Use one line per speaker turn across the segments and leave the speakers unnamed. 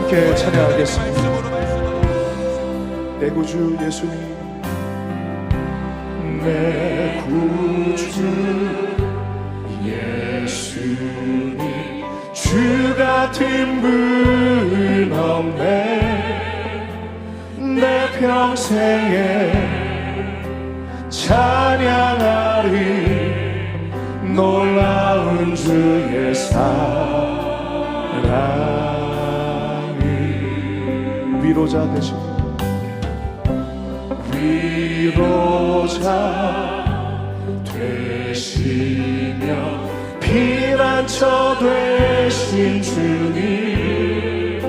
함께 찬양하겠습니다. 내 구주 예수님, 내 구주 예수님, 주 같은 분 없네. 내 평생에 찬양하리 놀라운 주의 사랑이. 위로자 되시고 위로자 되시며 피난처 되신 주님,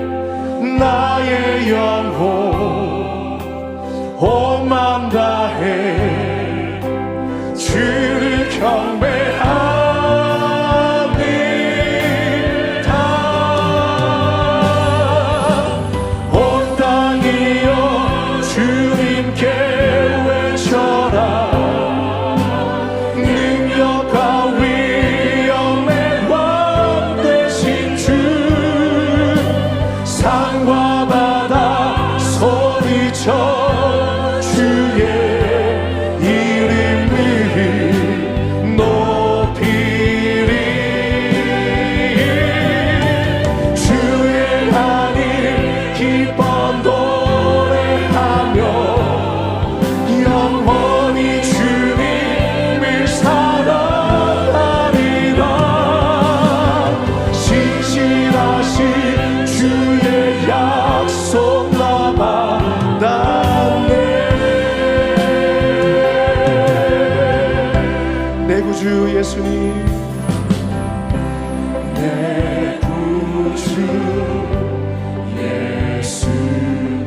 나의 영혼 온 맘 다해 주를 경배하니. 주 예수님, 내 구주 예수님,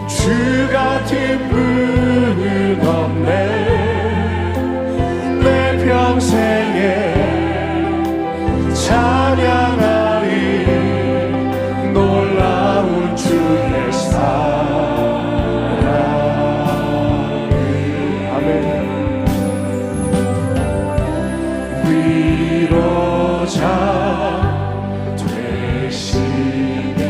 주 같은 분은 없네. 내 평생에 찬양하리 놀라운 주의 사랑. 아멘. 위로자 되시며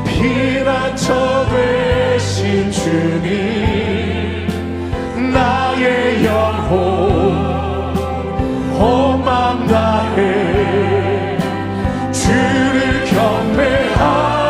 피난처 되신 주님, 나의 영혼 온 맘 다해 주를 경배하니.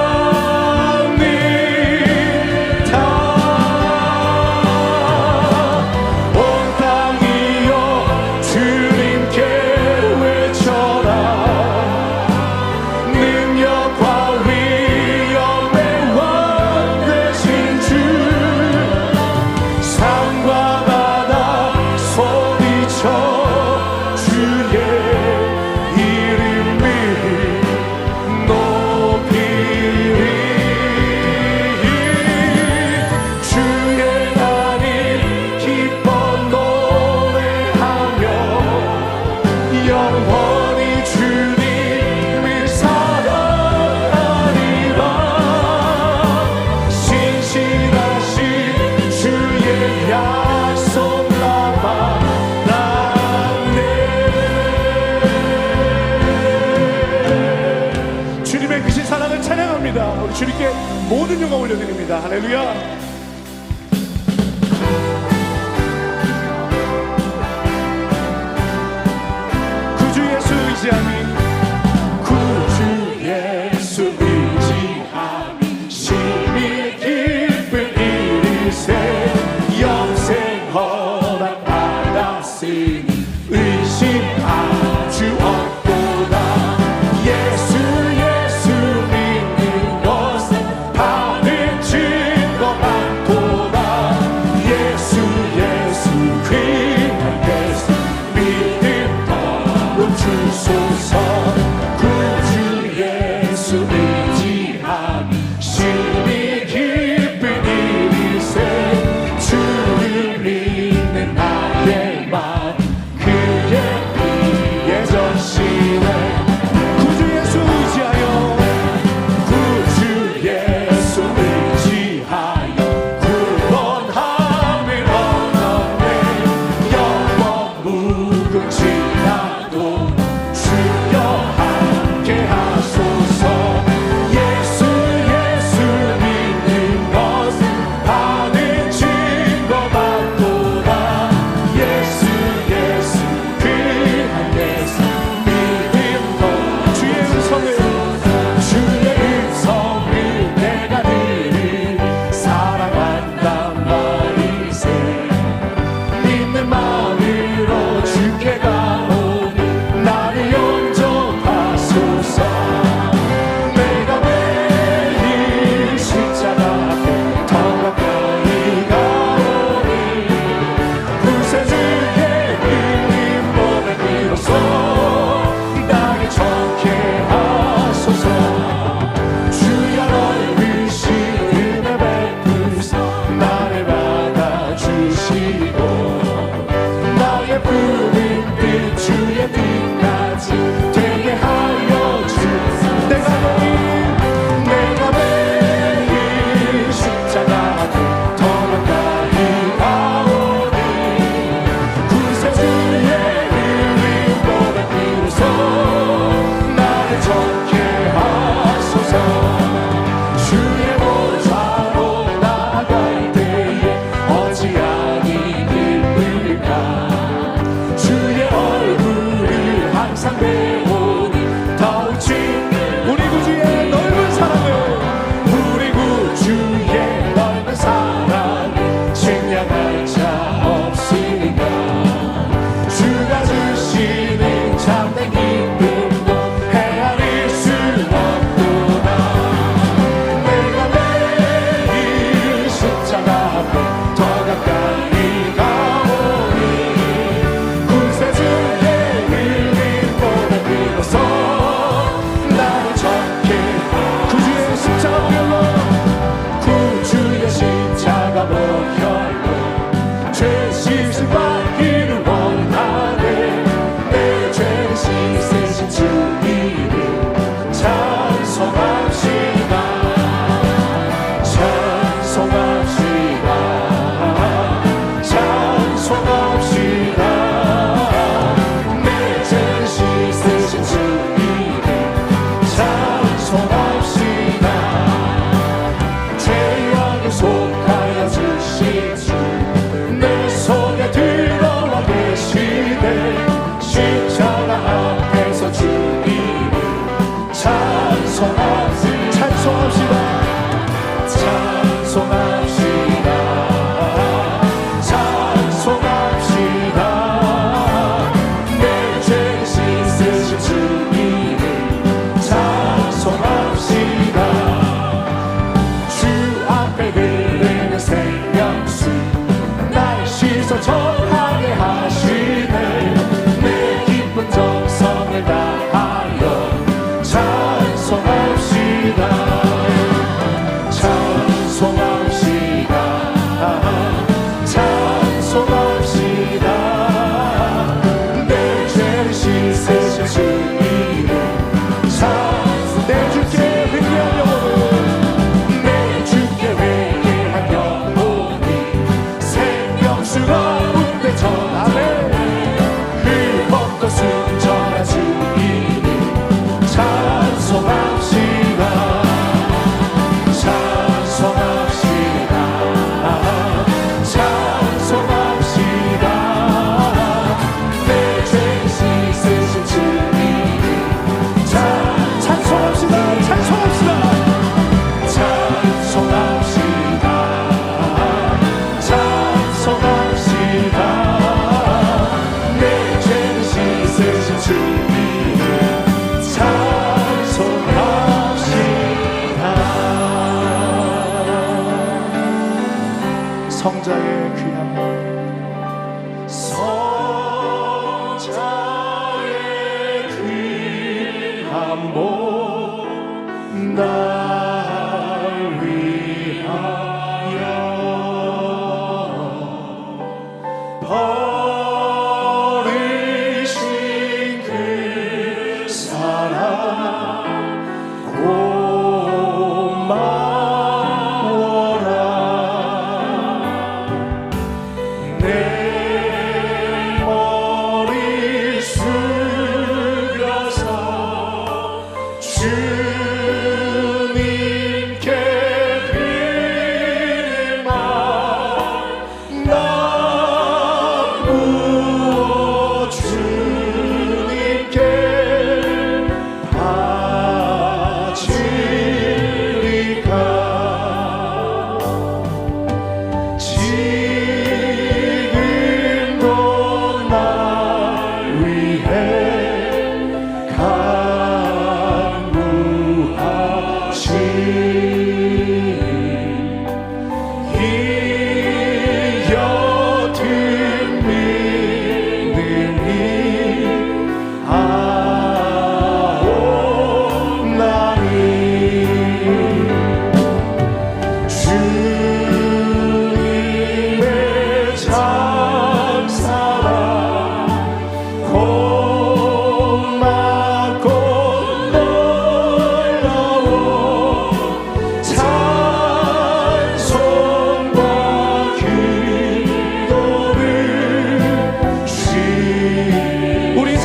우리 주님께 모든 영광 올려드립니다. 할렐루야. 구주 예수 의지함이, 구주 예수 의지함이 심히 기쁜 일일세. 영생 허락 받았으니 의심할 주 없도다. 예수 so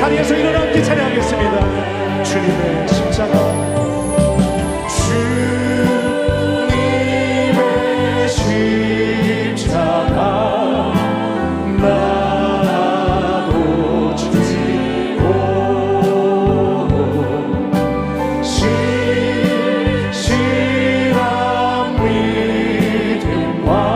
자리에서 일어나 함께 찬양하겠습니다. 주님의 십자가, 주님의 십자가 나도 지고 신실한 믿음과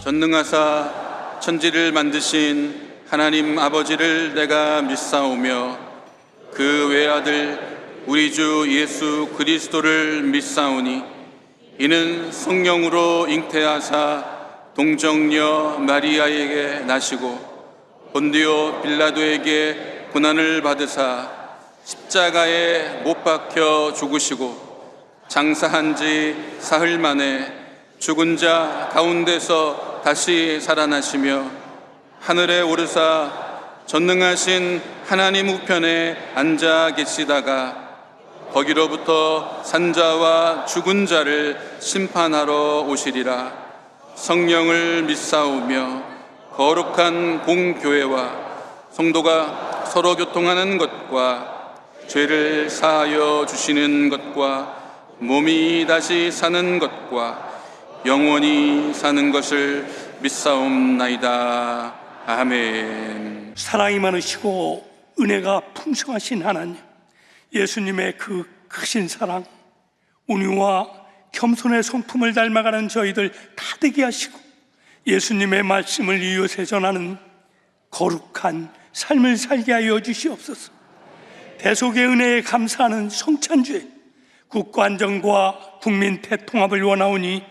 전능하사 천지를 만드신 하나님 아버지를 내가 믿사오며 그 외아들 우리 주 예수 그리스도를 믿사오니 이는 성령으로 잉태하사 동정녀 마리아에게 나시고 본디오 빌라도에게 고난을 받으사 십자가에 못 박혀 죽으시고 장사한 지 사흘 만에 죽은 자 가운데서 다시 살아나시며 하늘에 오르사 전능하신 하나님 우편에 앉아 계시다가 거기로부터 산자와 죽은 자를 심판하러 오시리라. 성령을 믿사오며 거룩한 공교회와 성도가 서로 교통하는 것과 죄를 사하여 주시는 것과 몸이 다시 사는 것과 영원히 사는 것을 믿사옵나이다. 아멘.
사랑이 많으시고 은혜가 풍성하신 하나님, 예수님의 그 크신 사랑, 온유와 겸손의 성품을 닮아가는 저희들 다 되게 하시고 예수님의 말씀을 이웃에 전하는 거룩한 삶을 살게 하여 주시옵소서. 대속의 은혜에 감사하는 성찬주에 국가 안정과 국민 대통합을 원하오니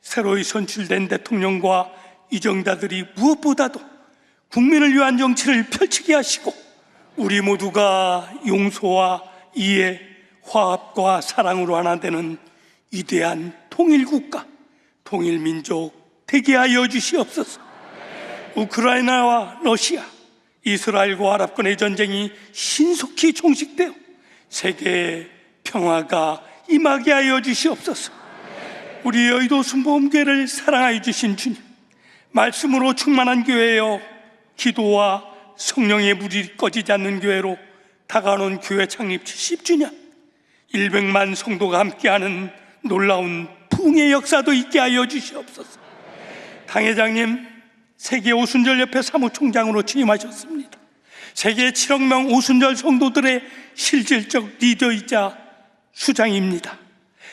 새로이 선출된 대통령과 이정자들이 무엇보다도 국민을 위한 정치를 펼치게 하시고 우리 모두가 용서와 이해, 화합과 사랑으로 하나 되는 위대한 통일국가, 통일민족 되게 하여 주시옵소서. 우크라이나와 러시아, 이스라엘과 아랍권의 전쟁이 신속히 종식되어 세계의 평화가 임하게 하여 주시옵소서. 우리 여의도 순복음교회를 사랑하여 주신 주님, 말씀으로 충만한 교회여 기도와 성령의 물이 꺼지지 않는 교회로 다가오는 교회 창립 70주년, 100만 성도가 함께하는 놀라운 부흥의 역사도 있게 하여 주시옵소서. 당회장님, 세계 오순절협회 사무총장으로 취임하셨습니다. 세계 7억 명 오순절 성도들의 실질적 리더이자 수장입니다.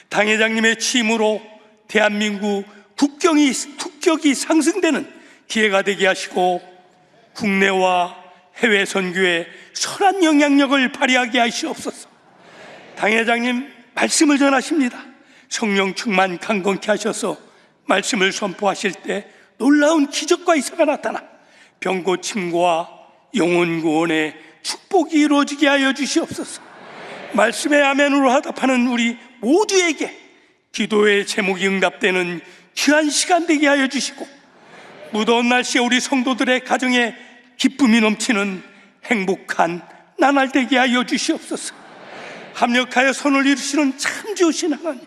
당회장님의 취임으로 대한민국 국격이 상승되는 기회가 되게 하시고 국내와 해외 선교에 선한 영향력을 발휘하게 하시옵소서. 당회장님, 말씀을 전하십니다. 성령 충만 강건케 하셔서 말씀을 선포하실 때 놀라운 기적과 이사가 나타나 병 고침과 영혼 구원의 축복이 이루어지게 하여 주시옵소서. 말씀의 아멘으로 화답하는 우리 모두에게 기도의 제목이 응답되는 귀한 시간 되게 하여 주시고 무더운 날씨에 우리 성도들의 가정에 기쁨이 넘치는 행복한 나날 되게 하여 주시옵소서. 합력하여 손을 이루시는 참 좋으신 하나님,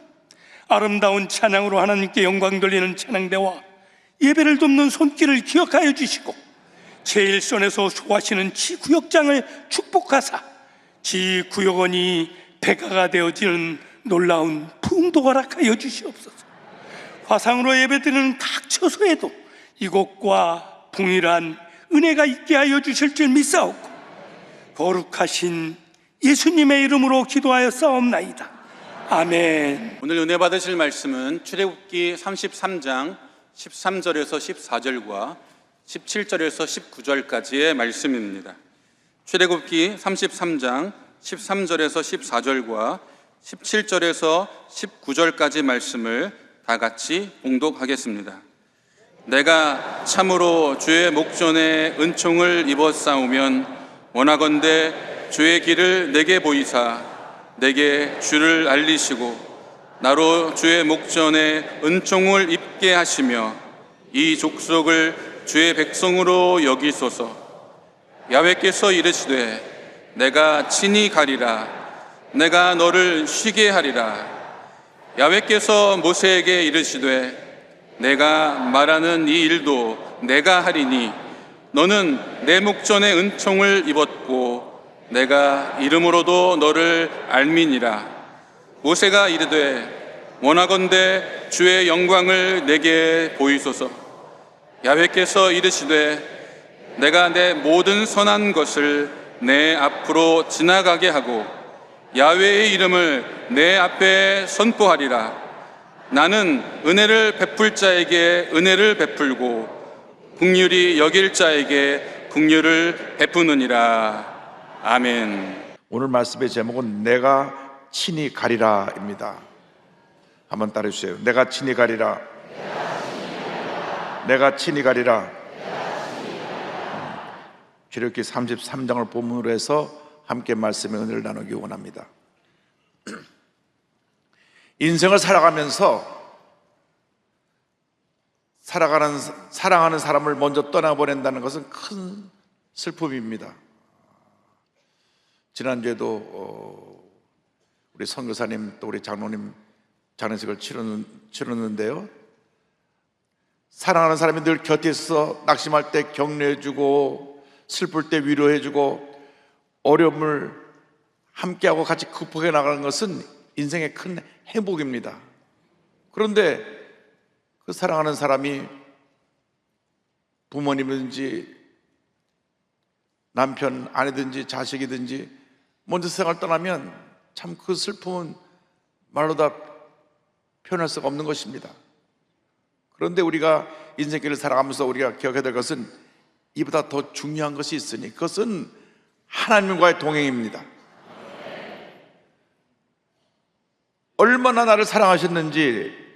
아름다운 찬양으로 하나님께 영광 돌리는 찬양대와 예배를 돕는 손길을 기억하여 주시고 제1선에서 소하시는 지구역장을 축복하사 지구역원이 백화가 되어지는 놀라운 부흥도 허락하여 주시옵소서. 화상으로 예배드리는 각 처소에도 이곳과 동일한 은혜가 있게 하여 주실 줄 믿사옵고 거룩하신 예수님의 이름으로 기도하여 싸움나이다. 아멘.
오늘 은혜 받으실 말씀은 출애굽기 33장 13절에서 14절과 17절에서 19절까지의 말씀입니다. 출애굽기 33장 13절에서 14절과 17절에서 19절까지 말씀을 다 같이 봉독하겠습니다. 내가 참으로 주의 목전에 은총을 입었사오면 원하건대 주의 길을 내게 보이사 내게 주를 알리시고 나로 주의 목전에 은총을 입게 하시며 이 족속을 주의 백성으로 여기소서. 야훼께서 이르시되 내가 친히 가리라. 내가 너를 쉬게 하리라. 야훼께서 모세에게 이르시되 내가 말하는 이 일도 내가 하리니 너는 내 목전에 은총을 입었고 내가 이름으로도 너를 알미니라. 모세가 이르되 원하건대 주의 영광을 내게 보이소서. 야훼께서 이르시되 내가 내 모든 선한 것을 내 앞으로 지나가게 하고 야훼의 이름을 내 앞에 선포하리라. 나는 은혜를 베풀 자에게 은혜를 베풀고 긍휼히 여길 자에게 긍휼을 베푸느니라. 아멘.
오늘 말씀의 제목은 내가 친히 가리라입니다. 한번 따라해 주세요. 내가 친히 가리라. 내가 친히 가리라. 출애굽기 33장을 본문으로 해서 함께 말씀의 은혜를 나누기 원합니다. 인생을 살아가면서 사랑하는 사람을 먼저 떠나보낸다는 것은 큰 슬픔입니다. 지난주에도 우리 선교사님 또 우리 장로님 장례식을 치렀는데요, 사랑하는 사람이 늘 곁에 있어서 낙심할 때 격려해주고 슬플 때 위로해주고 어려움을 함께하고 같이 극복해 나가는 것은 인생의 큰 행복입니다. 그런데 그 사랑하는 사람이 부모님이든지 남편, 아내든지 자식이든지 먼저 세상을 떠나면 참 그 슬픔은 말로 다 표현할 수가 없는 것입니다. 그런데 우리가 인생길을 살아가면서 우리가 기억해야 될 것은 이보다 더 중요한 것이 있으니 그것은 하나님과의 동행입니다. 얼마나 나를 사랑하셨는지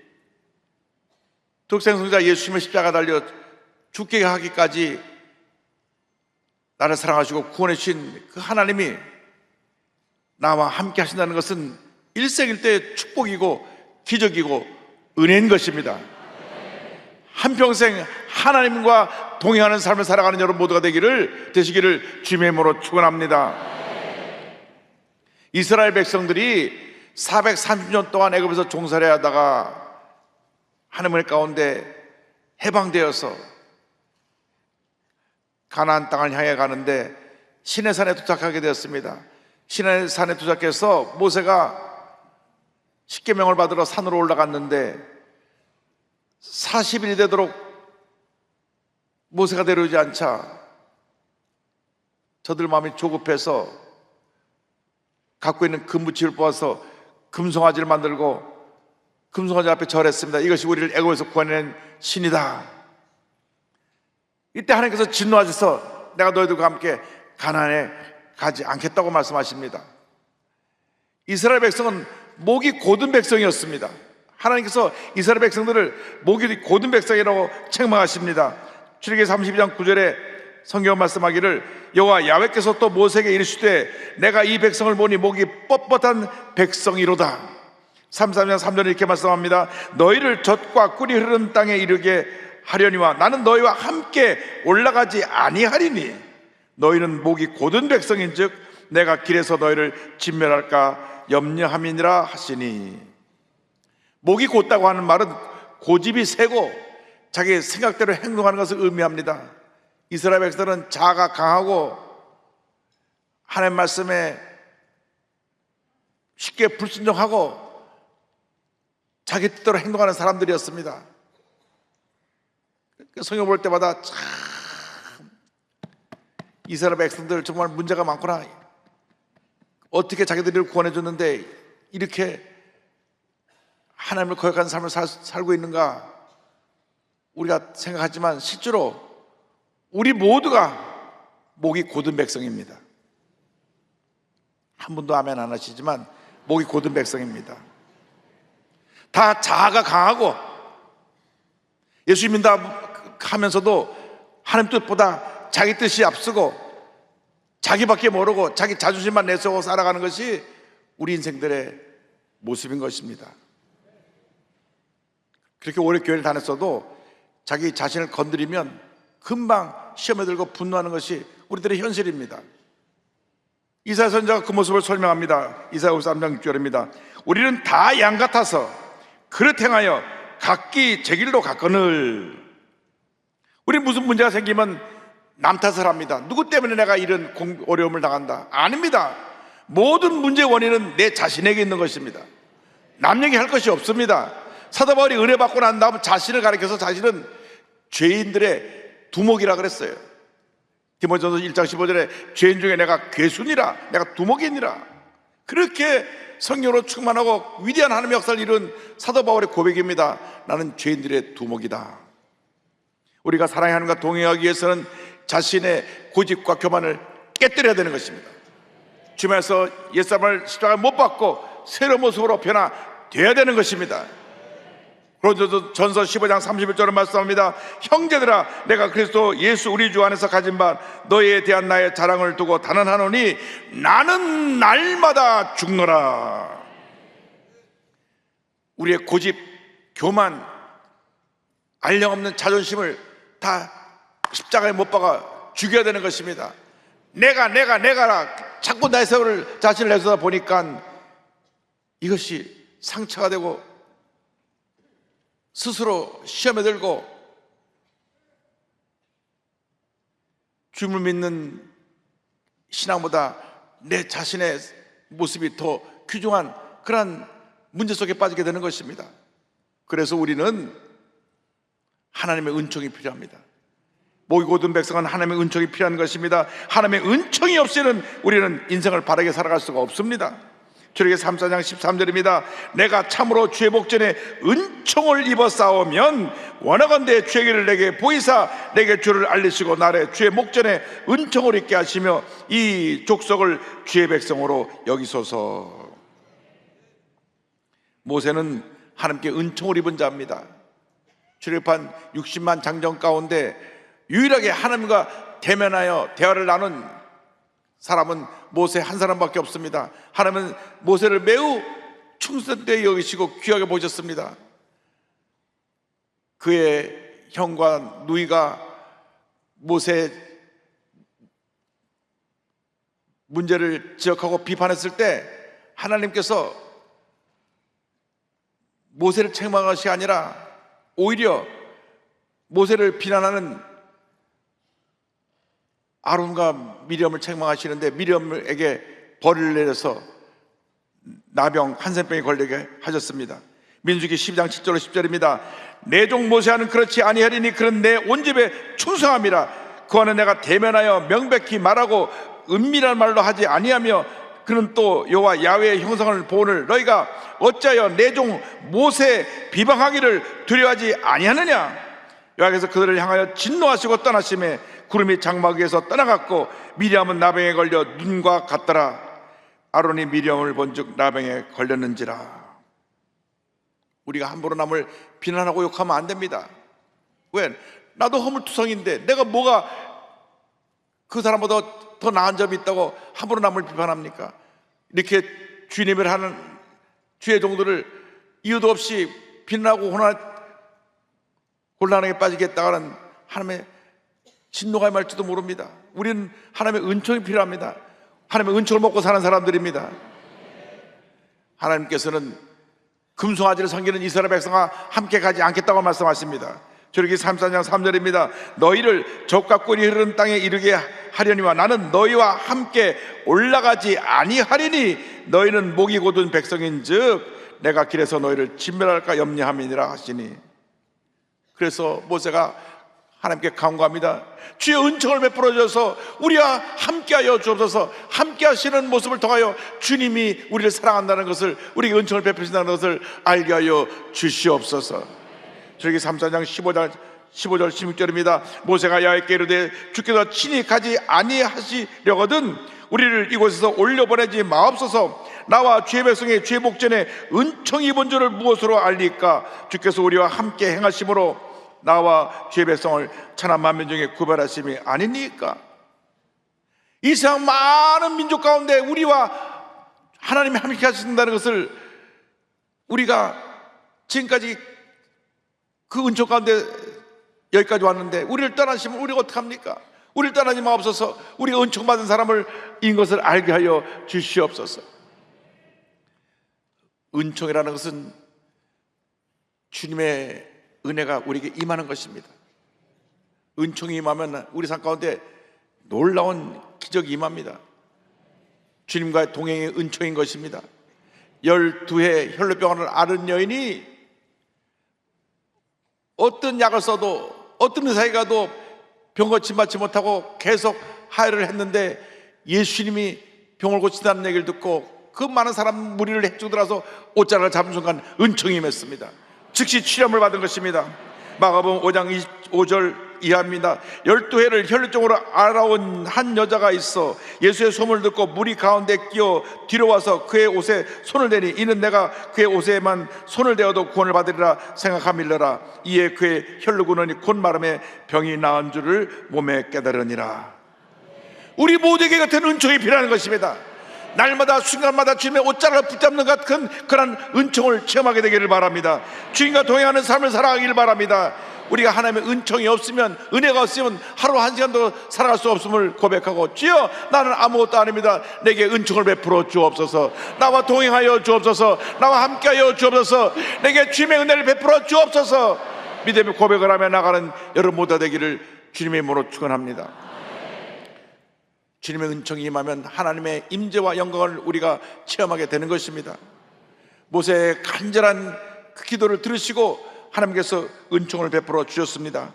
독생성자 예수님의 십자가 달려 죽게 하기까지 나를 사랑하시고 구원해 주신 그 하나님이 나와 함께 하신다는 것은 일생일대의 축복이고 기적이고 은혜인 것입니다. 한평생 하나님과 동행하는 삶을 살아가는 여러분 모두가 되시기를 주님의 이름으로 축원합니다. 이스라엘 백성들이 430년 동안 애굽에서 종살이 하다가 하나님의 가운데 해방되어서 가나안 땅을 향해 가는데 시내산에 도착하게 되었습니다. 시내산에 도착해서 모세가 십계명을 받으러 산으로 올라갔는데 40일이 되도록 모세가 데려오지 않자 저들 마음이 조급해서 갖고 있는 금붙이를 뽑아서 금송아지를 만들고 금송아지 앞에 절했습니다. 이것이 우리를 애굽에서 구원해낸 신이다. 이때 하나님께서 진노하셔서 내가 너희들과 함께 가나안에 가지 않겠다고 말씀하십니다. 이스라엘 백성은 목이 곧은 백성이었습니다. 하나님께서 이스라엘 백성들을 목이 곧은 백성이라고 책망하십니다. 출애굽기 32장 9절에 성경 말씀하기를 여호와 야훼께서 또 모세에게 이르시되 내가 이 백성을 보니 목이 뻣뻣한 백성이로다. 33장 3절에 이렇게 말씀합니다. 너희를 젖과 꿀이 흐르는 땅에 이르게 하려니와 나는 너희와 함께 올라가지 아니하리니 너희는 목이 곧은 백성인즉 내가 길에서 너희를 진멸할까 염려함이니라 하시니. 목이 곧다고 하는 말은 고집이 세고 자기 생각대로 행동하는 것을 의미합니다. 이스라엘 백성은 자아가 강하고 하나님 말씀에 쉽게 불순종하고 자기 뜻대로 행동하는 사람들이었습니다. 성경 볼 때마다 참 이스라엘 백성들 정말 문제가 많구나. 어떻게 자기들을 구원해 줬는데 이렇게 하나님을 거역하는 삶을 살고 있는가 우리가 생각하지만 실제로 우리 모두가 목이 곧은 백성입니다. 한 분도 아멘 안 하시지만 목이 곧은 백성입니다. 다 자아가 강하고 예수 믿는다 하면서도 하나님 뜻보다 자기 뜻이 앞서고 자기밖에 모르고 자기 자존심만 내세우고 살아가는 것이 우리 인생들의 모습인 것입니다. 그렇게 오래 교회를 다녔어도 자기 자신을 건드리면 금방 시험에 들고 분노하는 것이 우리들의 현실입니다. 이사야 선지자가 그 모습을 설명합니다. 이사야 53장 6절입니다. 우리는 다 양 같아서 그릇 행하여 각기 제 길로 갔거늘. 우리 무슨 문제가 생기면 남 탓을 합니다. 누구 때문에 내가 이런 어려움을 당한다? 아닙니다. 모든 문제의 원인은 내 자신에게 있는 것입니다. 남 얘기할 것이 없습니다. 사도 바울이 은혜 받고 난 다음 자신을 가리켜서 자신은 죄인들의 두목이라 그랬어요. 디모데전서 1장 15절에 죄인 중에 내가 괴순이라, 내가 두목이니라. 그렇게 성령으로 충만하고 위대한 하나님의 역사를 이룬 사도 바울의 고백입니다. 나는 죄인들의 두목이다. 우리가 사랑의 하나님과 동행하기 위해서는 자신의 고집과 교만을 깨뜨려야 되는 것입니다. 주님께서 옛사람을 십자가에 못 박고 새로운 모습으로 변화되어야 되는 것입니다. 고린도전서 15장 31절을 말씀합니다. 형제들아, 내가 그리스도 예수 우리 주 안에서 가진 바 너희에 대한 나의 자랑을 두고 단언하노니 나는 날마다 죽노라. 우리의 고집, 교만, 알령 없는 자존심을 다 십자가에 못 박아 죽여야 되는 것입니다. 내가라 자꾸 나의 세월을 자신을 내서다 보니까 이것이 상처가 되고 스스로 시험에 들고 주님을 믿는 신앙보다 내 자신의 모습이 더 귀중한 그러한 문제 속에 빠지게 되는 것입니다. 그래서 우리는 하나님의 은총이 필요합니다. 모이고 든 백성은 하나님의 은총이 필요한 것입니다. 하나님의 은총이 없이는 우리는 인생을 바르게 살아갈 수가 없습니다. 출애굽기 3장 13절입니다. 내가 참으로 주의 목전에 은총을 입어 싸우면 원하건대 주의 길을 내게 보이사 내게 주를 알리시고 나를 주의 목전에 은총을 입게 하시며 이 족속을 주의 백성으로 여기소서. 모세는 하나님께 은총을 입은 자입니다. 출애굽한 60만 장정 가운데 유일하게 하나님과 대면하여 대화를 나눈 사람은 모세 한 사람밖에 없습니다. 하나님은 모세를 매우 충성되게 여기시고 귀하게 보셨습니다. 그의 형과 누이가 모세의 문제를 지적하고 비판했을 때 하나님께서 모세를 책망하는 것이 아니라 오히려 모세를 비난하는 아론과 미리암을 책망하시는데 미리암에게 벌을 내려서 나병 한센병이 걸리게 하셨습니다. 민수기 12장 7절 10절입니다. 내 종 모세와는 그렇지 아니하리니 그는 내 온 집에 충성함이라. 그와는 내가 대면하여 명백히 말하고 은밀한 말로 하지 아니하며 그는 또 여호와 야훼의 형상을 보오늘 너희가 어찌하여 내 종 모세 비방하기를 두려워하지 아니하느냐. 여호와께서 그들을 향하여 진노하시고 떠나심에 구름이 장막 위에서 떠나갔고 미리암은 나병에 걸려 눈과 같더라. 아론이 미리암을 본즉 나병에 걸렸는지라. 우리가 함부로 남을 비난하고 욕하면 안 됩니다. 왜? 나도 허물투성인데 내가 뭐가 그 사람보다 더 나은 점이 있다고 함부로 남을 비판합니까? 이렇게 주님을 하는 주의 종들을 이유도 없이 비난하고 곤란하게 빠지겠다가는 하나님의 진노가 임할지도 모릅니다. 우리는 하나님의 은총이 필요합니다. 하나님의 은총을 먹고 사는 사람들입니다. 하나님께서는 금송아지를 섬기는 이스라엘 백성과 함께 가지 않겠다고 말씀하십니다. 출애굽기 34장 3절입니다. 너희를 적과 꿀이 흐르는 땅에 이르게 하려니와 나는 너희와 함께 올라가지 아니하리니 너희는 목이 곧은 백성인즉 내가 길에서 너희를 진멸할까 염려함이니라 하시니. 그래서 모세가 하나님께 간구합니다. 주의 은총을 베풀어 주셔서 우리와 함께하여 주옵소서. 함께하시는 모습을 통하여 주님이 우리를 사랑한다는 것을, 우리에게 은총을 베푸신다는 것을 알게 하여 주시옵소서. 출애굽기 34장 15절 16절입니다. 모세가 야훼께 이르되 주께서 친히 가지 아니하시려거든 우리를 이곳에서 올려보내지 마옵소서. 나와 주의 백성의 주의 목전에 은총이 입은 줄을 무엇으로 알리까? 주께서 우리와 함께 행하심으로 나와 주의 백성을 천한 만민 중에 구별하심이 아니니까. 이 세상 많은 민족 가운데 우리와 하나님이 함께 하신다는 것을 우리가 지금까지 그 은총 가운데 여기까지 왔는데 우리를 떠나시면 우리가 어떡합니까? 우리를 떠나지 마옵소서. 우리가 은총 받은 사람을 인 것을 알게 하여 주시옵소서. 은총이라는 것은 주님의 은혜가 우리에게 임하는 것입니다. 은총이 임하면 우리 삶 가운데 놀라운 기적이 임합니다. 주님과의 동행의 은총인 것입니다. 12해 혈루병을 앓은 여인이 어떤 약을 써도 어떤 의사에 가도 병 고침 받지 못하고 계속 하혈을 했는데 예수님이 병을 고친다는 얘기를 듣고 그 많은 사람 무리를 해주더라서 옷자락을 잡은 순간 은총이 임했습니다. 즉시 치료를 받은 것입니다. 마가복음 5장 25절 이하입니다. 12해를 혈루증으로 앓아온 한 여자가 있어 예수의 소문을 듣고 무리 가운데 끼어 뒤로 와서 그의 옷에 손을 대니 이는 내가 그의 옷에만 손을 대어도 구원을 받으리라 생각함일러라. 이에 그의 혈루군은 곧 마름에 병이 나은 줄을 몸에 깨달으니라. 우리 모두에게 같은 은총이 필요한 것입니다. 날마다 순간마다 주님의 옷자락을 붙잡는 같은 그런 은총을 체험하게 되기를 바랍니다. 주님과 동행하는 삶을 살아가기를 바랍니다. 우리가 하나님의 은총이 없으면, 은혜가 없으면 하루 한 시간도 살아갈 수 없음을 고백하고, 주여 나는 아무것도 아닙니다. 내게 은총을 베풀어 주옵소서. 나와 동행하여 주옵소서. 나와 함께하여 주옵소서. 내게 주님의 은혜를 베풀어 주옵소서. 믿음의 고백을 하며 나가는 여러분 모두 되기를 주님의 이름으로 축원합니다. 주님의 은총이 임하면 하나님의 임재와 영광을 우리가 체험하게 되는 것입니다. 모세의 간절한 그 기도를 들으시고 하나님께서 은총을 베풀어 주셨습니다.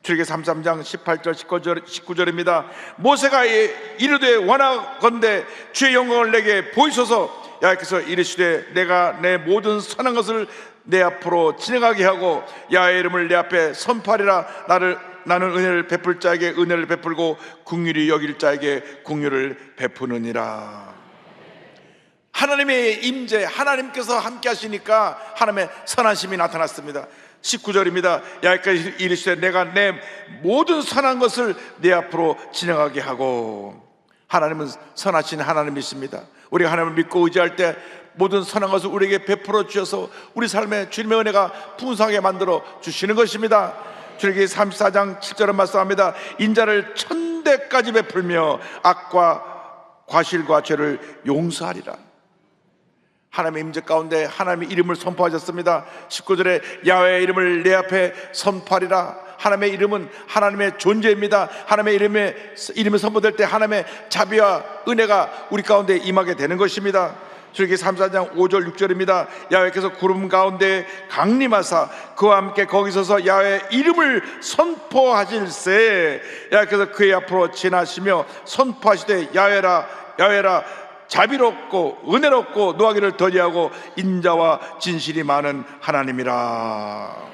출애굽기 33장 18절 19절입니다. 모세가 이르되 원하건대 주의 영광을 내게 보이소서. 야훼께서 이르시되 내가 내 모든 선한 것을 내 앞으로 진행하게 하고 야훼의 이름을 내 앞에 선포하리라. 나는 은혜를 베풀 자에게 은혜를 베풀고 긍휼히 여길 자에게 긍휼을 베푸느니라. 하나님의 임재, 하나님께서 함께 하시니까 하나님의 선하심이 나타났습니다. 19절입니다. 야훼께서 이르시되 내가 내 모든 선한 것을 내 앞으로 진행하게 하고. 하나님은 선하신 하나님이십니다. 우리가 하나님을 믿고 의지할 때 모든 선한 것을 우리에게 베풀어 주셔서 우리 삶에 주님의 은혜가 풍성하게 만들어 주시는 것입니다. 출애굽기 34장 7절은 말씀합니다. 인자를 1000대까지 베풀며 악과 과실과 죄를 용서하리라. 하나님의 임재 가운데 하나님의 이름을 선포하셨습니다. 19절에 야훼의 이름을 내 앞에 선포하리라. 하나님의 이름은 하나님의 존재입니다. 하나님의 이름이 선포될 때 하나님의 자비와 은혜가 우리 가운데 임하게 되는 것입니다. 출애굽기 34장 5절 6절입니다. 야훼께서 구름 가운데 강림하사 그와 함께 거기 서서 야훼의 이름을 선포하실세. 야훼께서 그의 앞으로 지나시며 선포하시되 야훼라 자비롭고 은혜롭고 노하기를 더디하고 인자와 진실이 많은 하나님이라.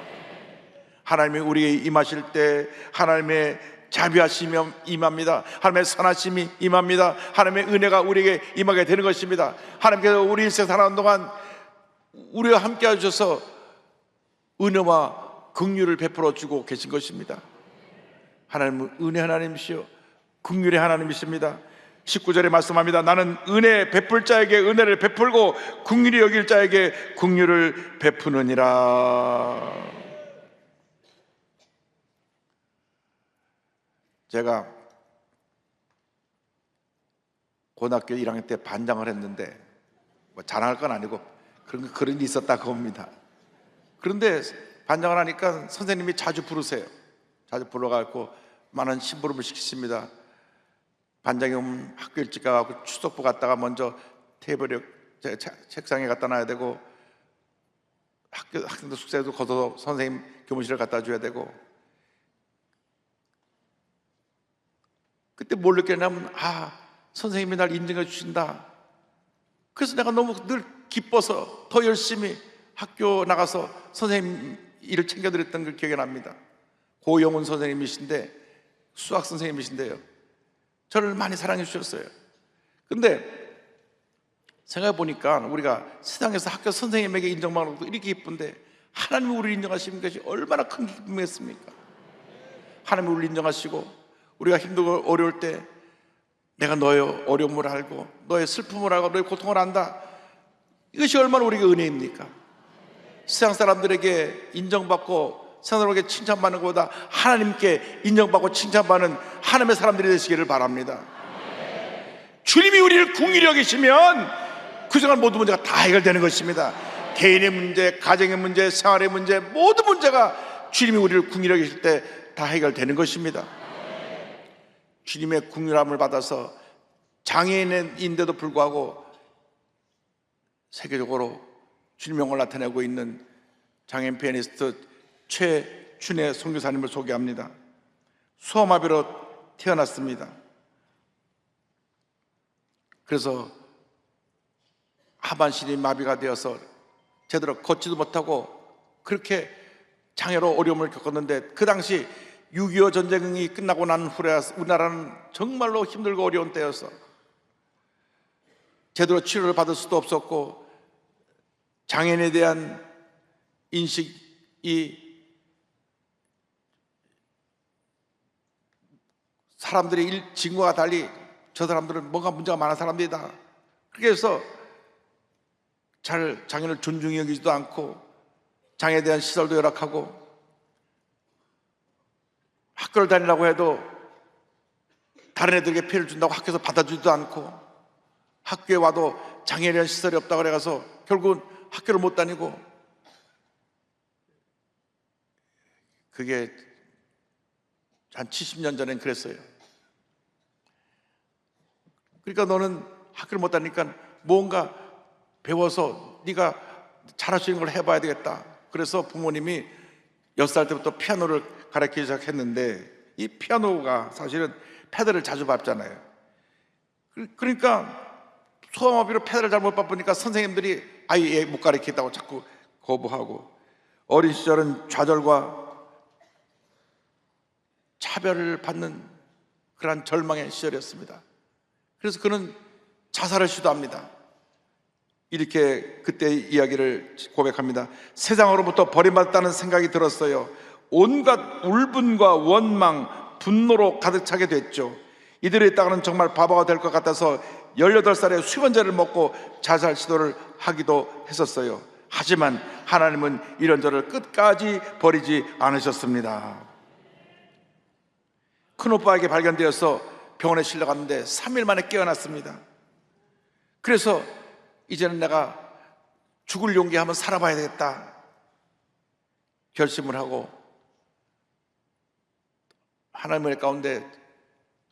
하나님이 우리에게 임하실 때 하나님의 자비하심이 임합니다. 하나님의 선하심이 임합니다. 하나님의 은혜가 우리에게 임하게 되는 것입니다. 하나님께서 우리 일생 살아가는 동안 우리와 함께 하셔서 은혜와 긍휼을 베풀어 주고 계신 것입니다. 하나님은 은혜 하나님이시요 긍휼의 하나님이십니다. 19절에 말씀합니다. 나는 은혜 베풀 자에게 은혜를 베풀고 긍휼히 여길 자에게 긍휼을 베푸느니라. 제가 고등학교 1학년 때 반장을 했는데 뭐 자랑할 건 아니고 그런 일이 있었다 그겁니다. 그런데 반장을 하니까 선생님이 자주 부르세요. 자주 불러가지고 많은 심부름을 시키십니다. 반장이 오면 학교 일찍 가고 추석부 갔다가 먼저 테이블에 책상에 갖다 놔야 되고 학생들 숙제도 걷어서 선생님 교무실에 갖다 줘야 되고. 그때 뭘 느꼈냐면 선생님이 날 인정해 주신다. 그래서 내가 너무 늘 기뻐서 더 열심히 학교 나가서 선생님 일을 챙겨드렸던 걸 기억이 납니다. 고영훈 선생님이신데 수학 선생님이신데요, 저를 많이 사랑해 주셨어요. 근데 생각해 보니까 우리가 세상에서 학교 선생님에게 인정받는 것도 이렇게 기쁜데 하나님이 우리를 인정하시는 것이 얼마나 큰 기쁨이겠습니까? 하나님이 우리를 인정하시고 우리가 힘들고 어려울 때 내가 너의 어려움을 알고 너의 슬픔을 알고 너의 고통을 안다. 이것이 얼마나 우리에게 은혜입니까? 세상 사람들에게 인정받고 세상 사람에게 칭찬받는 것보다 하나님께 인정받고 칭찬받는 하나님의 사람들이 되시기를 바랍니다. 주님이 우리를 긍휼히 여기시면 그 생활 모든 문제가 다 해결되는 것입니다. 개인의 문제, 가정의 문제, 생활의 문제, 모든 문제가 주님이 우리를 긍휼히 여기실 때 다 해결되는 것입니다. 주님의 긍휼함을 받아서 장애인인데도 불구하고 세계적으로 주님의 영광을 나타내고 있는 장애인 피아니스트 최춘혜 선교사님을 소개합니다. 수어마비로 태어났습니다. 그래서 하반신이 마비가 되어서 제대로 걷지도 못하고 그렇게 장애로 어려움을 겪었는데, 그 당시 6.25 전쟁이 끝나고 난 후에 우리나라는 정말로 힘들고 어려운 때여서 제대로 치료를 받을 수도 없었고 장애인에 대한 인식이 사람들이 지금과 달리 저 사람들은 뭔가 문제가 많은 사람들이다. 그래서 잘 장애인을 존중히 여기지도 않고 장애에 대한 시설도 열악하고 학교를 다니라고 해도 다른 애들에게 피해를 준다고 학교에서 받아주지도 않고 학교에 와도 장애에 대한 시설이 없다고 그래서 결국은 학교를 못 다니고, 그게 한 70년 전엔 그랬어요. 그러니까 너는 학교를 못 다니니까 뭔가 배워서 네가 잘할 수 있는 걸 해봐야 되겠다. 그래서 부모님이 6살 때부터 피아노를 가르치기 시작했는데 이 피아노가 사실은 페달을 자주 밟잖아요. 그러니까 소아마비로 페달을 잘못 밟으니까 선생님들이 아예 못 가르치겠다고 자꾸 거부하고, 어린 시절은 좌절과 차별을 받는 그러한 절망의 시절이었습니다. 그래서 그는 자살을 시도합니다. 이렇게 그때 이야기를 고백합니다. 세상으로부터 버림받았다는 생각이 들었어요. 온갖 울분과 원망, 분노로 가득 차게 됐죠. 이대로 있다가는 정말 바보가 될 것 같아서 18살에 수면제를 먹고 자살 시도를 하기도 했었어요. 하지만 하나님은 이런 저를 끝까지 버리지 않으셨습니다. 큰오빠에게 발견되어서 병원에 실려갔는데 3일 만에 깨어났습니다. 그래서 이제는 내가 죽을 용기 한번 살아봐야 되겠다 결심을 하고, 하나님의 은혜 가운데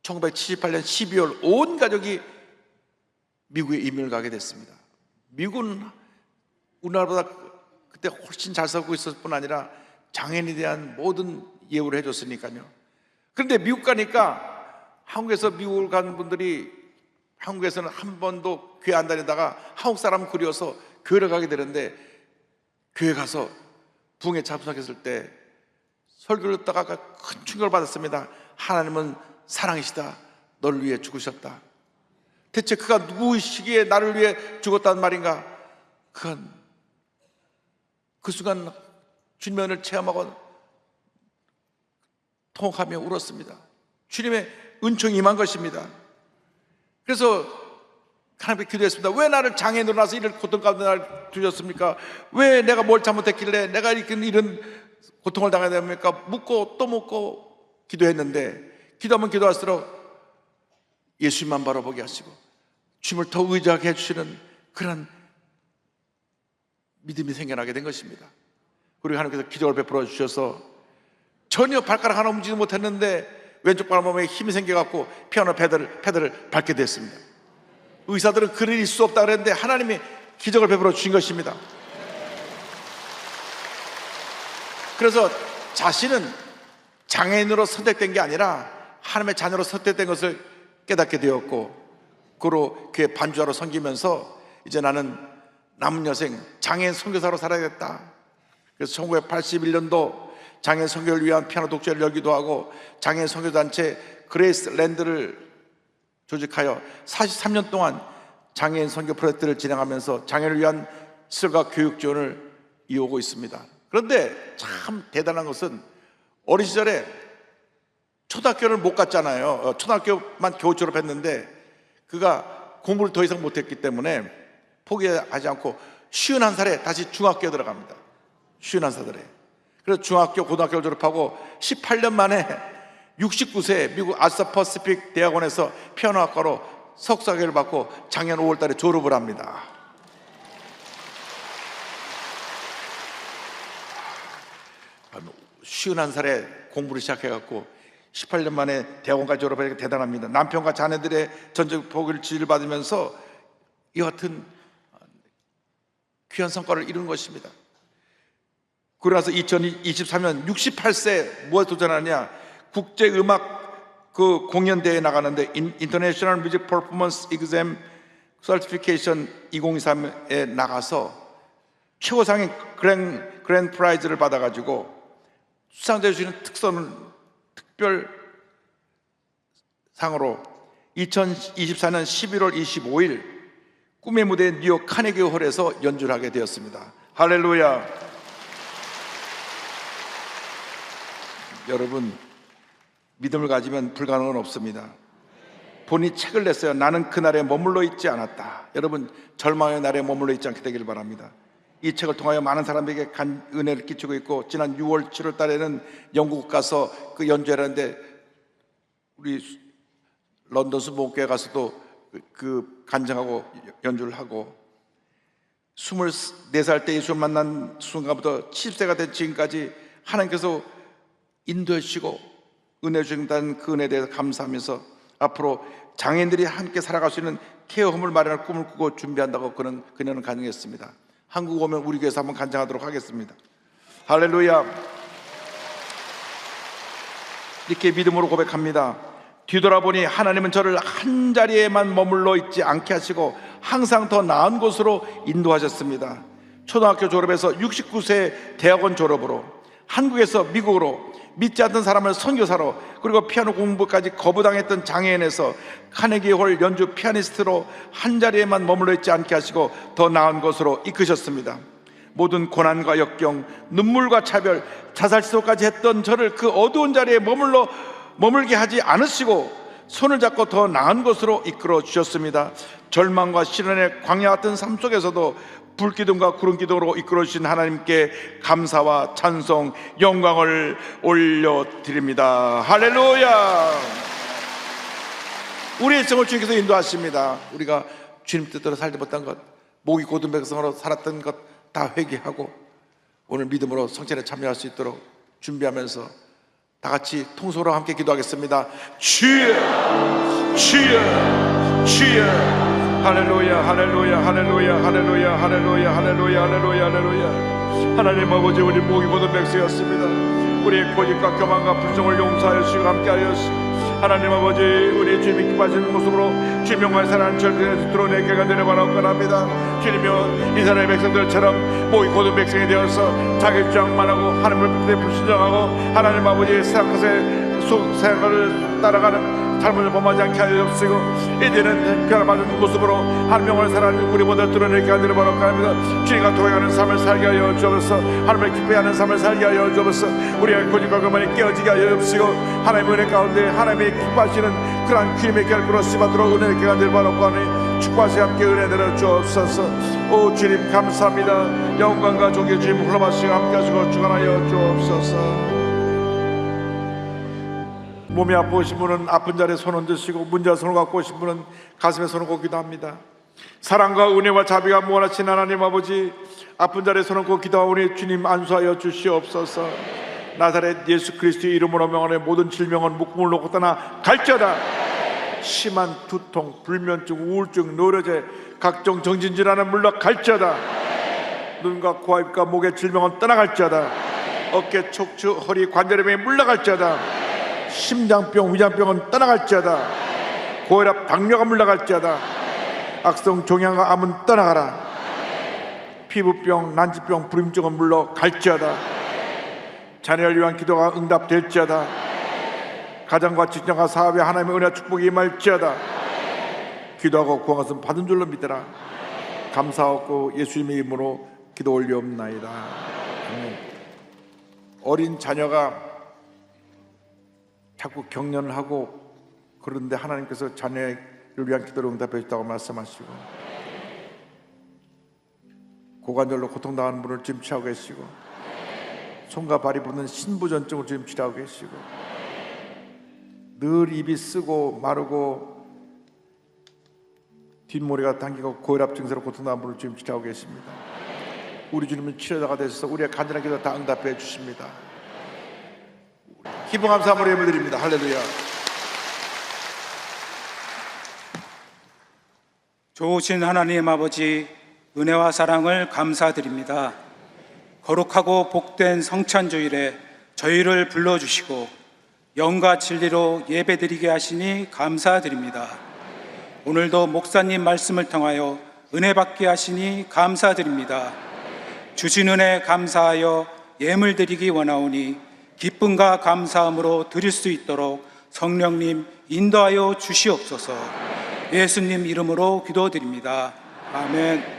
1978년 12월 온 가족이 미국에 이민을 가게 됐습니다. 미국은 우리나라보다 그때 훨씬 잘 살고 있었을 뿐 아니라 장애인에 대한 모든 예우를 해줬으니까요. 그런데 미국 가니까 한국에서 미국을 간 분들이 한국에서는 한 번도 교회 안 다니다가 한국 사람 그리워서 교회를 가게 되는데, 교회 가서 부흥에 참석했을 때 설교를 듣다가 큰 충격을 받았습니다. 하나님은 사랑이시다. 너를 위해 죽으셨다. 대체 그가 누구 시기에 나를 위해 죽었단 말인가? 그건 그 순간 주님의 은혜를 체험하고 통곡하며 울었습니다. 주님의 은총이 임한 것입니다. 그래서 하나님께 기도했습니다. 왜 나를 장애인으로 나서 이런 고통 가운데 나를 두셨습니까? 왜 내가 뭘 잘못했길래 내가 이런 고통을 당해야 됩니까? 묻고 또 묻고 기도했는데, 기도하면 기도할수록 예수님만 바라보게 하시고 주님을 더 의지하게 해주시는 그런 믿음이 생겨나게 된 것입니다. 그리고 하나님께서 기적을 베풀어 주셔서 전혀 발가락 하나 움직이지 못했는데 왼쪽 발몸에 힘이 생겨갖고 피아노 페달을 밟게 됐습니다. 의사들은 그럴 일이 수 없다 그랬는데 하나님이 기적을 베풀어 주신 것입니다. 그래서 자신은 장애인으로 선택된 게 아니라 하나님의 자녀로 선택된 것을 깨닫게 되었고, 그로 교회 반주하러 섬기면서 이제 나는 남은 여생 장애인 선교사로 살아야겠다. 그래서 1981년도 장애인 선교를 위한 피아노 독주회를 열기도 하고, 장애인 선교단체 그레이스 랜드를 조직하여 43년 동안 장애인 선교 프로젝트를 진행하면서 장애인을 위한 시설과 교육 지원을 이어오고 있습니다. 그런데 참 대단한 것은 어린 시절에 초등학교를 못 갔잖아요. 초등학교만 겨우 졸업했는데 그가 공부를 더 이상 못했기 때문에 포기하지 않고 51살에 다시 중학교에 들어갑니다. 51살에. 그래서 중학교, 고등학교를 졸업하고 18년 만에 69세 미국 아사 퍼시픽 대학원에서 피아노학과로 석사학위를 받고 작년 5월 달에 졸업을 합니다. 한 51살에 공부를 시작해갖고 18년 만에 대학원까지 졸업하니까 대단합니다. 남편과 자녀들의 전적 복지를 받으면서 이와 같은 귀한 성과를 이룬 것입니다. 그러고 나서 2023년 68세 뭐에 도전하냐? 국제음악 그 공연대회에 나가는데 International Music Performance Exam Certification 2023에 나가서 최고상인 그랜드 프라이즈를 받아가지고 수상자에 주시는 특별 상으로 2024년 11월 25일 꿈의 무대 뉴욕 카네기 홀에서 연주를 하게 되었습니다. 할렐루야. 여러분, 믿음을 가지면 불가능은 없습니다. 본인이 책을 냈어요. 나는 그날에 머물러 있지 않았다. 여러분, 절망의 날에 머물러 있지 않게 되길 바랍니다. 이 책을 통하여 많은 사람에게 은혜를 끼치고 있고, 지난 6월 7월 달에는 영국 가서 그 연주를 하는데 우리 런던 수목교회 가서도 그 간증하고 연주를 하고, 24살 때 예수를 만난 순간부터 70세가 된 지금까지 하나님께서 인도해 주시고 은혜 주신다는 그 은혜에 대해서 감사하면서 앞으로 장애인들이 함께 살아갈 수 있는 케어홈을 마련할 꿈을 꾸고 준비한다고 그녀는 간증했습니다. 한국 오면 우리 교회에서 한번 간증하도록 하겠습니다. 할렐루야. 이렇게 믿음으로 고백합니다. 뒤돌아보니 하나님은 저를 한 자리에만 머물러 있지 않게 하시고 항상 더 나은 곳으로 인도하셨습니다. 초등학교 졸업해서 69세 대학원 졸업으로 한국에서 미국으로 믿지 않던 사람을 선교사로, 그리고 피아노 공부까지 거부당했던 장애인에서 카네기홀 연주 피아니스트로 한 자리에만 머물러 있지 않게 하시고 더 나은 곳으로 이끄셨습니다. 모든 고난과 역경, 눈물과 차별, 자살 시도까지 했던 저를 그 어두운 자리에 머물게 하지 않으시고 손을 잡고 더 나은 곳으로 이끌어 주셨습니다. 절망과 시련의 광야 같은 삶 속에서도 불기둥과 구름기둥으로 이끌어 주신 하나님께 감사와 찬송, 영광을 올려드립니다. 할렐루야. 우리의 성을 주님께서 인도하십니다. 우리가 주님 뜻대로 살지 못한 것, 목이 고든 백성으로 살았던 것 다 회개하고 오늘 믿음으로 성찬에 참여할 수 있도록 준비하면서 다 같이 통소로 함께 기도하겠습니다. 주여, 주여, 주여. 할렐루야, 할렐루야, 할렐루야, 할렐루야, 할렐루야, 할렐루야, 할렐루야, 할렐루야. 하나님 아버지, 우리 목이 고든 백성이었습니다. 우리의 고집과 교만과 불성을 용서하여 주시고 함께하여 주시고, 하나님 아버지, 우리 주님이 기뻐하시는 모습으로 주님과 사랑하는 절대에서 드러내게 되려 바라옵니다. 주님이여, 이 사람의 백성들처럼 목이 고든 백성이 되어서 자기 주장만 하고 하나님을 불순종하고 하나님 아버지의 생각을 따라가는 잘못을 범하지 않게 하여 주시고, 이제는 변화받은 모습으로 하나님을 사랑하는 우리 모두 드러내게 하기를 바랍니다. 주님과 동행하는 삶을 살게 하여 주옵소서. 하나님을 기뻐하는 삶을 살게 하여 주옵소서. 우리의 고집과 교만이 깨어지게 하여 주시고, 하나님의 은혜 가운데 하나님이 기뻐하시는 그러한 주님의 결과로 씹어들어 은혜를 깨닫기를 바랍니다. 축복하시 함께 은혜 내려 주옵소서. 오 주님 감사합니다. 영광과 존귀 주님 흘러마시고 함께 하시고 주관하여 주옵소서. 몸이 아프신 분은 아픈 자리에 손 얹으시고, 문제와 손을 갖고 오신 분은 가슴에 손을 얹고 기도합니다. 사랑과 은혜와 자비가 무한하신 하나님 아버지, 아픈 자리에 손을 얹고 기도하오니 주님 안수하여 주시옵소서. 나사렛 예수 그리스도의 이름으로 명하는 모든 질병은 묶음을 놓고 떠나 갈지어다. 심한 두통, 불면증, 우울증, 노려제, 각종 정신질환은 물러 갈지어다. 눈과 코와 입과 목의 질병은 떠나갈지어다. 어깨, 척추, 허리, 관절염이 물러갈지어다. 심장병, 위장병은 떠나갈지어다. 고혈압, 당뇨가 물러갈지어다. 악성 종양과 암은 떠나가라. 피부병, 난치병, 불임증은 물러갈지어다. 자녀를 위한 기도가 응답될지어다. 가정과 직장과 사업에 하나님의 은혜와 축복이 임할지어다. 기도하고 구한 것은 받은 줄로 믿으라. 감사하고 예수님의 이름으로 기도 올리옵나이다. 아멘. 어린 자녀가 자꾸 격려를 하고 그런데 하나님께서 자녀를 위한 기도를 응답해 주다고 말씀하시고, 고관절로 고통당하는 분을 지금 치료하고 계시고, 손과 발이 붓는 신부전증을 지금 치료하고 계시고, 늘 입이 쓰고 마르고 뒷머리가 당기고 고혈압 증세로 고통당하는 분을 지금 치료하고 계십니다. 우리 주님은 치료자가 되셔서 우리의 간절한 기도 다 응답해 주십니다. 기쁨 감사함으로 예배드립니다. 할렐루야.
좋으신 하나님 아버지, 은혜와 사랑을 감사드립니다. 거룩하고 복된 성찬주일에 저희를 불러주시고 영과 진리로 예배드리게 하시니 감사드립니다. 오늘도 목사님 말씀을 통하여 은혜 받게 하시니 감사드립니다. 주신 은혜 감사하여 예물 드리기 원하오니 기쁨과 감사함으로 드릴 수 있도록 성령님 인도하여 주시옵소서. 예수님 이름으로 기도드립니다. 아멘.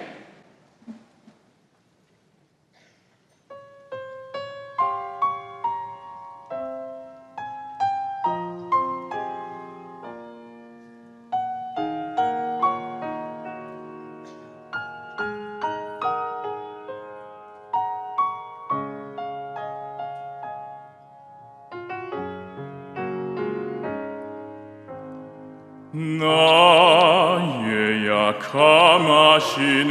나의 약함하시는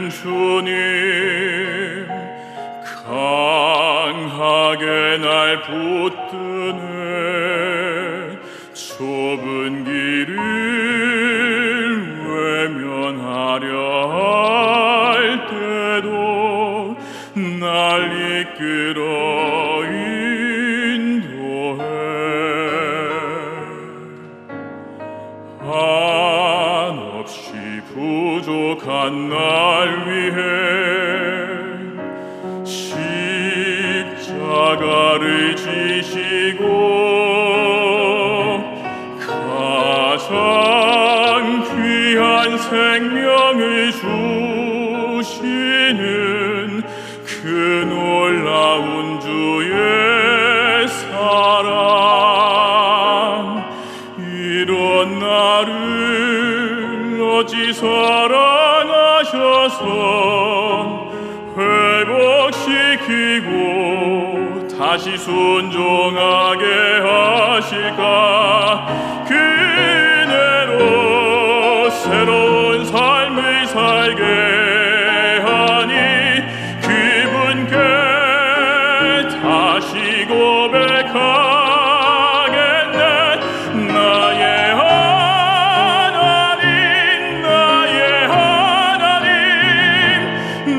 주님, 강하게 날 붙드네. 좁은 길을 외면하려 할 때도 날 이끌어 인도해. 날 위해 십자가를 지시고 가장 귀한 생명을 주시는 그 놀라운 주의 사랑, 이런 나를 어찌 사랑하셔서 회복시키고 다시 순종하게 하실까. 그 은혜로 새로운 삶을 살게 하니 그분께 다시 고백하겠네. 나의 하나님, 나의 하나님,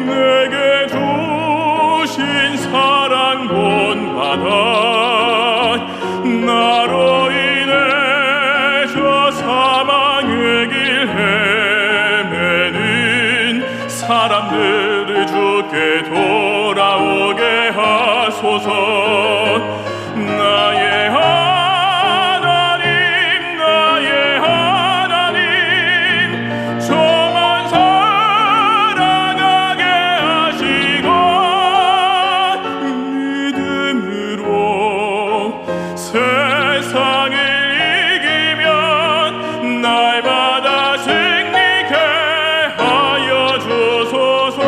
내게 주신 사랑 본받아 나로 인해 저 사망의 길 헤매는 사람들을 주께 돌아오게 하소서. 나의 하나님, 나의 하나님, 저만 사랑하게 하시고 믿음으로 세상을 이기면 날마다 승리케 하여 주소서.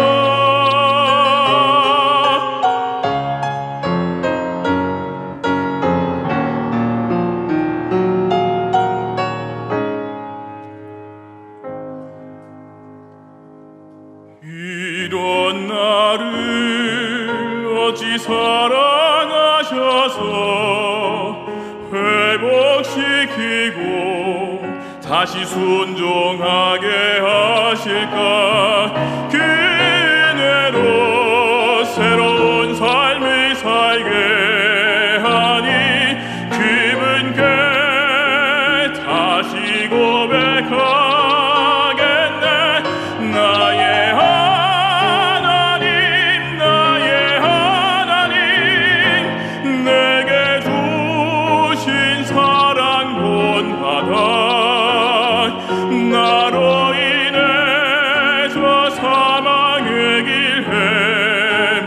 이런 나를 어찌 사랑하셔서 회복시키고 다시 순종하게 하실까. 그 은혜로 새로운 삶을 살게 하니 그분께 다시 고백하겠네. 나의 하나님, 나의 하나님, 내게 주신 사랑 본받아 나로 인해 저 사망의 길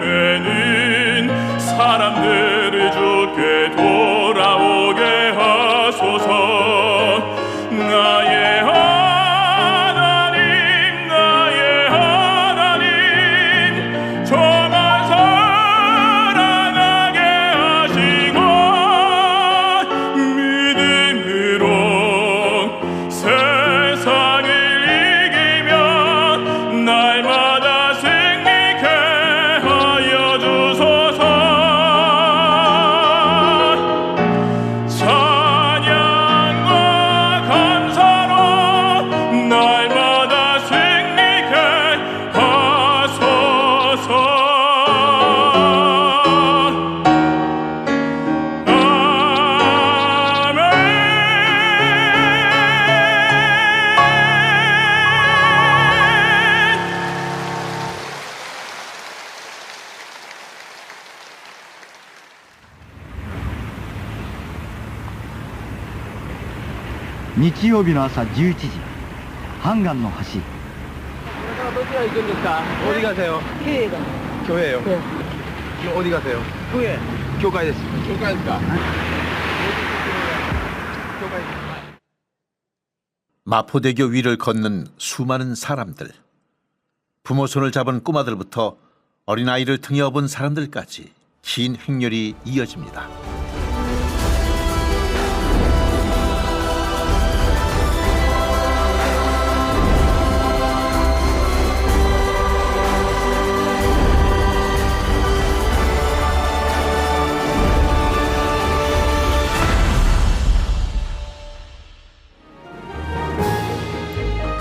헤매는 사람들을 주께 돌아오게 하소서. 나의 하나님, 나의 하나님, 저만 사랑하게 하시고 믿음으로 세상을 이기면 날마다 승리케 하여 주소서. 찬양과 감사로 날마다 승리케 하소서. 아멘.
日曜日の朝11時、ハンガンの橋。
どちら行くんですか？ 어디 가세요? 교회요. 지금 어디 가세요? 교회. 교회です. 교회입니까?
마포대교 위를 걷는 수많은 사람들. 부모 손을 잡은 꼬마들부터 어린아이를 등에 업은 사람들까지 긴 행렬이 이어집니다.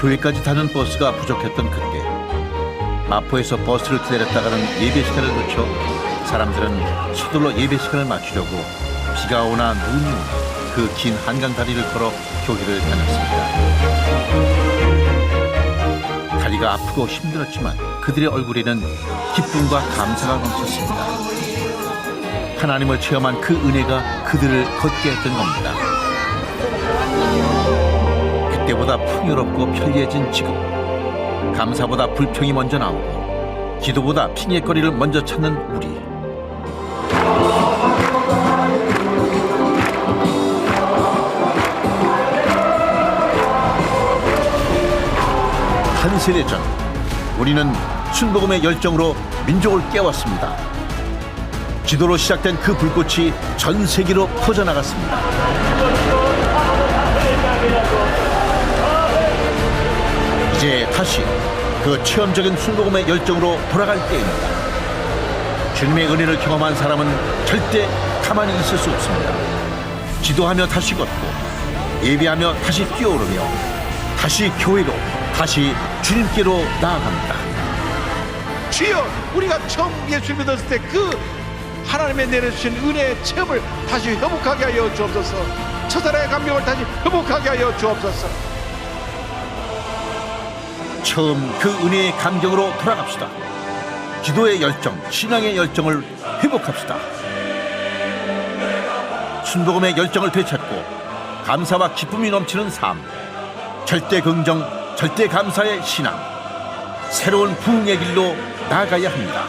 교회까지 타는 버스가 부족했던 그때 마포에서 버스를 기다렸다가는 예배 시간을 놓쳐 사람들은 서둘러 예배 시간을 맞추려고 비가 오나 눈이 오나 그 긴 한강 다리를 걸어 교회를 다녔습니다. 다리가 우리가 아프고 힘들었지만 그들의 얼굴에는 기쁨과 감사가 넘쳤습니다. 하나님을 체험한 그 은혜가 그들을 걷게 했던 겁니다. 그때보다 풍요롭고 편리해진 지금, 감사보다 불평이 먼저 나오고 기도보다 핑계거리를 먼저 찾는 우리. 한 세대 전 우리는 순복음의 열정으로 민족을 깨웠습니다. 기도로 시작된 그 불꽃이 전 세계로 퍼져나갔습니다. 이제 다시 그 체험적인 순복음의 열정으로 돌아갈 때입니다. 주님의 은혜를 경험한 사람은 절대 가만히 있을 수 없습니다. 기도하며 다시 걷고, 예배하며 다시 뛰어오르며, 다시 교회로, 다시 주님께로 나아갑니다.
주여, 우리가 처음 예수 믿었을 때 그 하나님의 내려주신 은혜의 체험을 다시 회복하게 하여 주옵소서. 첫사랑의 감격을 다시 회복하게 하여 주옵소서.
처음 그 은혜의 감격으로 돌아갑시다. 기도의 열정, 신앙의 열정을 회복합시다. 순복음의 열정을 되찾고 감사와 기쁨이 넘치는 삶, 절대 긍정, 절대 감사의 신앙, 새로운 부흥의 길로 나아가야 합니다.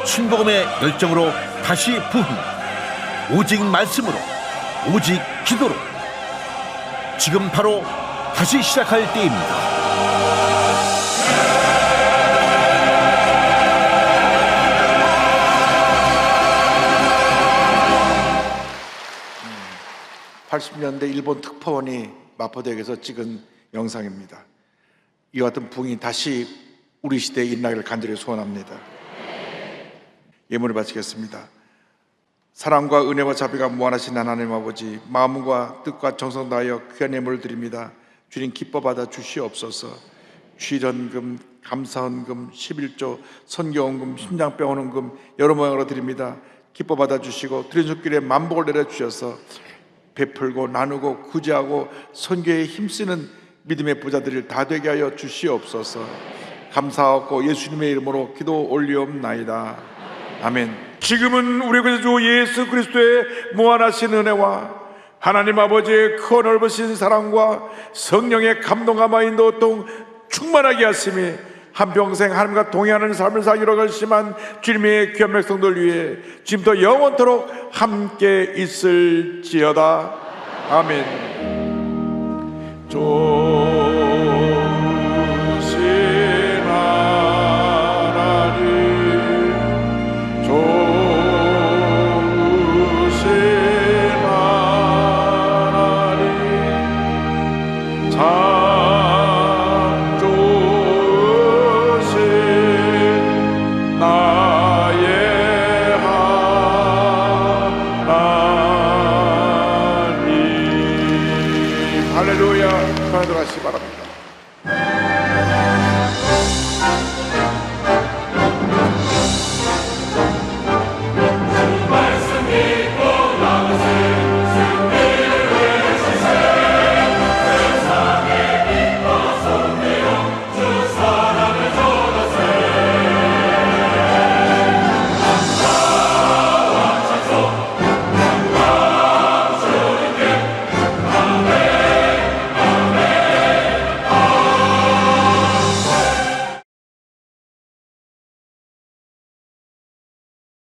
순복음의 열정으로 다시 부흥, 오직 말씀으로, 오직 기도로, 지금 바로 다시 시작할 때입니다.
(80년대) 일본 특파원이 마포대교에서 찍은 영상입니다. 이와 같은 부흥이 다시 우리 시대에 일어나기를 간절히 소원합니다. 예물을 바치겠습니다. 사랑과 은혜와 자비가 무한하신 하나님 아버지, 마음과 뜻과 정성 다하여 귀한 예물을 드립니다. 주님 기뻐 받아 주시옵소서. 주일헌금, 감사헌금, 11조, 선교헌금, 심장병원헌금 여러 모양으로 드립니다. 기뻐 받아 주시고 드린 손길에 만복을 내려주셔서 베풀고 나누고 구제하고 선교에 힘쓰는 믿음의 부자들을 다 되게 하여 주시옵소서. 감사하고 예수님의 이름으로 기도 올리옵나이다. 아멘. 지금은 우리 구주 예수 그리스도의 무한하신 은혜와 하나님 아버지의 크고 넓으신 사랑과 성령의 감동함과 인도통 충만하게 하심이 한평생 하나님과 동행하는 삶을 살기로 결심한 주님의 귀한 백성들 위해 지금부터 영원토록 함께 있을지어다. 아멘. 할렐루야. 편안히 들어가시기 바랍니다.